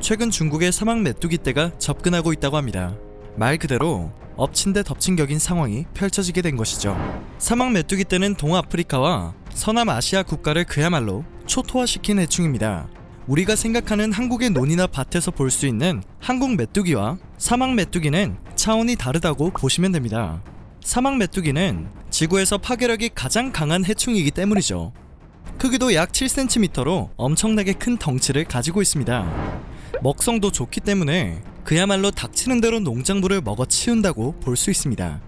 최근 중국의 사막 메뚜기 떼가 접근하고 있다고 합니다. 말 그대로 엎친 데 덮친 격인 상황이 펼쳐지게 된 것이죠. 사막 메뚜기 떼는 동아프리카와 서남아시아 국가를 그야말로 초토화시킨 해충입니다. 우리가 생각하는 한국의 논이나 밭에서 볼 수 있는 한국 메뚜기와 사막 메뚜기는 차원이 다르다고 보시면 됩니다. 사막 메뚜기는 지구에서 파괴력이 가장 강한 해충이기 때문이죠. 크기도 약 7cm로 엄청나게 큰 덩치를 가지고 있습니다. 먹성도 좋기 때문에 그야말로 닥치는 대로 농작물을 먹어 치운다고 볼 수 있습니다.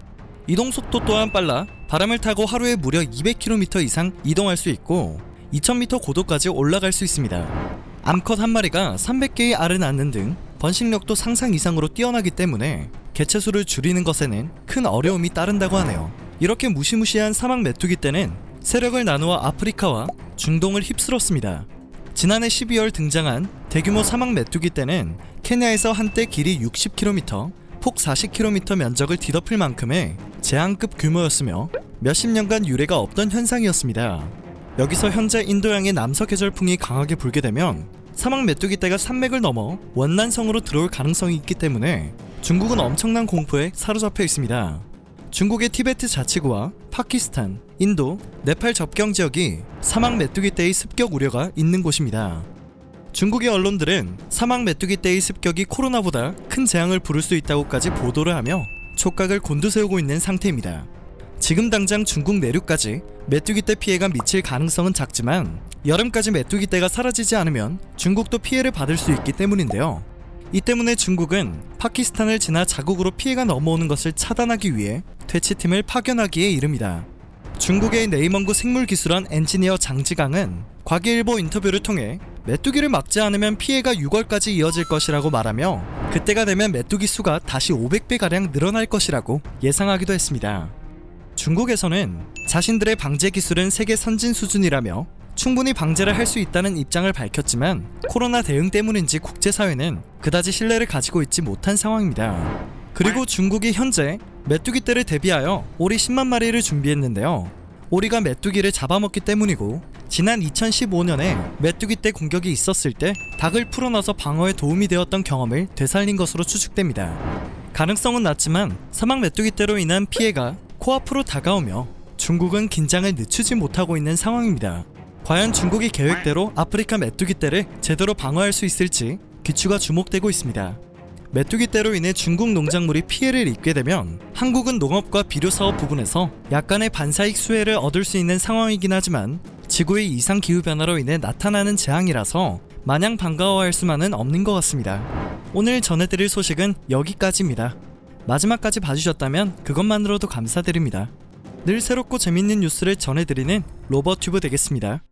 이동 속도 또한 빨라 바람을 타고 하루에 무려 200km 이상 이동할 수 있고 2000m 고도까지 올라갈 수 있습니다. 암컷 한 마리가 300개의 알을 낳는 등 번식력도 상상 이상으로 뛰어나기 때문에 개체수를 줄이는 것에는 큰 어려움이 따른다고 하네요. 이렇게 무시무시한 사막 메뚜기 떼는 세력을 나누어 아프리카와 중동을 휩쓸었습니다. 지난해 12월 등장한 대규모 사막 메뚜기 떼는 케냐에서 한때 길이 60km, 폭 40km 면적을 뒤덮을 만큼의 재앙급 규모였으며 몇십 년간 유례가 없던 현상이었습니다. 여기서 현재 인도양의 남서 계절풍이 강하게 불게 되면 사막 메뚜기 떼가 산맥을 넘어 원난성으로 들어올 가능성이 있기 때문에 중국은 엄청난 공포에 사로잡혀 있습니다. 중국의 티베트 자치구와 파키스탄, 인도, 네팔 접경 지역이 사막 메뚜기 떼의 습격 우려가 있는 곳입니다. 중국의 언론들은 사막 메뚜기 떼의 습격이 코로나보다 큰 재앙을 부를 수 있다고까지 보도를 하며 촉각을 곤두세우고 있는 상태입니다. 지금 당장 중국 내륙까지 메뚜기 떼 피해가 미칠 가능성은 작지만 여름까지 메뚜기 떼가 사라지지 않으면 중국도 피해를 받을 수 있기 때문인데요. 이 때문에 중국은 파키스탄을 지나 자국으로 피해가 넘어오는 것을 차단하기 위해 퇴치팀을 파견하기에 이릅니다. 중국의 네이멍구 생물기술원 엔지니어 장지강은 과기일보 인터뷰를 통해 메뚜기를 막지 않으면 피해가 6월까지 이어질 것이라고 말하며 그때가 되면 메뚜기 수가 다시 500배가량 늘어날 것이라고 예상하기도 했습니다. 중국에서는 자신들의 방제 기술은 세계 선진 수준이라며 충분히 방제를 할 수 있다는 입장을 밝혔지만 코로나 대응 때문인지 국제사회는 그다지 신뢰를 가지고 있지 못한 상황입니다. 그리고 중국이 현재 메뚜기 떼를 대비하여 오리 10만 마리를 준비했는데요. 오리가 메뚜기를 잡아먹기 때문이고 지난 2015년에 메뚜기 떼 공격이 있었을 때 닭을 풀어놔서 방어에 도움이 되었던 경험을 되살린 것으로 추측됩니다. 가능성은 낮지만 사막 메뚜기 떼로 인한 피해가 코앞으로 다가오며 중국은 긴장을 늦추지 못하고 있는 상황입니다. 과연 중국이 계획대로 아프리카 메뚜기 떼를 제대로 방어할 수 있을지 귀추가 주목되고 있습니다. 메뚜기 떼로 인해 중국 농작물이 피해를 입게 되면 한국은 농업과 비료 사업 부분에서 약간의 반사익 수혜를 얻을 수 있는 상황이긴 하지만 지구의 이상 기후 변화로 인해 나타나는 재앙이라서 마냥 반가워할 수만은 없는 것 같습니다. 오늘 전해드릴 소식은 여기까지입니다. 마지막까지 봐주셨다면 그것만으로도 감사드립니다. 늘 새롭고 재밌는 뉴스를 전해드리는 로버튜브 되겠습니다.